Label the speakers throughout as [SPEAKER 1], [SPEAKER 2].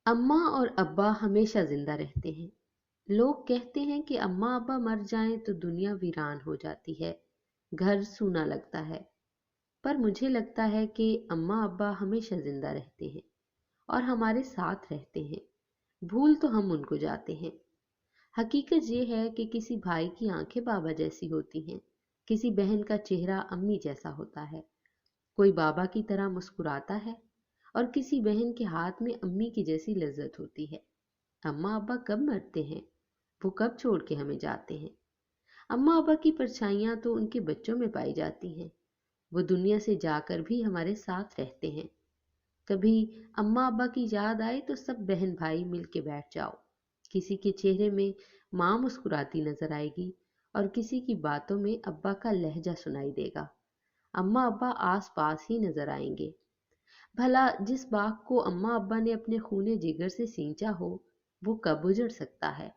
[SPEAKER 1] अम्मा और अब्बा हमेशा जिंदा रहते हैं। लोग कहते हैं कि अम्मा अब्बा मर जाएं तो दुनिया वीरान हो जाती है, घर सूना लगता है। पर मुझे लगता है कि अम्मा अब्बा हमेशा जिंदा रहते हैं और हमारे साथ रहते हैं। भूल तो हम उनको जाते हैं। हकीकत ये है कि किसी भाई की आंखें बाबा जैसी होती हैं, किसी बहन का चेहरा अम्मी जैसा होता है। कोई बाबा की तरह मुस्कुराता है और किसी बहन के हाथ में अम्मी की जैसी लज्जत होती है। अम्मा अब्बा कब मरते हैं, वो कब छोड़ के हमें जाते हैं। अम्मा अब्बा की परछाइयां तो उनके बच्चों में पाई जाती हैं। वो दुनिया से जाकर भी हमारे साथ रहते हैं। कभी अम्मा अब्बा की याद आए तो सब बहन भाई मिल के बैठ जाओ। किसी के चेहरे में माँ मुस्कुराती नजर आएगी और किसी की बातों में अब्बा का लहजा सुनाई देगा। अम्मा अब्बा आस पास ही नजर आएंगे। भला जिस बाग को अम्मा अब्बा ने अपने खूने जिगर से सींचा हो, वो कब उजड़ सकता है।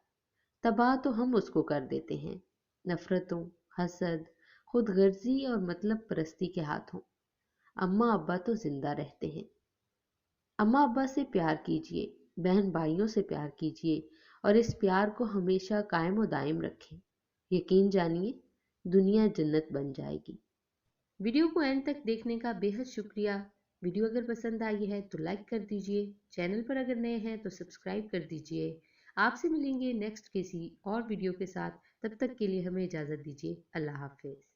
[SPEAKER 1] तबाह तो हम उसको कर देते हैं, नफरतों, हसद, खुद गर्जी और मतलब परस्ती के हाथों। अम्मा अब्बा तो जिंदा रहते हैं। अम्मा अब्बा से प्यार कीजिए, बहन भाइयों से प्यार कीजिए और इस प्यार को हमेशा कायम व दायम रखें। यकीन जानिए, दुनिया जन्नत बन जाएगी। वीडियो को एंड तक देखने का बेहद शुक्रिया। वीडियो अगर पसंद आई है तो लाइक कर दीजिए। चैनल पर अगर नए हैं तो सब्सक्राइब कर दीजिए। आपसे मिलेंगे नेक्स्ट किसी और वीडियो के साथ। तब तक के लिए हमें इजाज़त दीजिए। अल्लाह हाफिज़।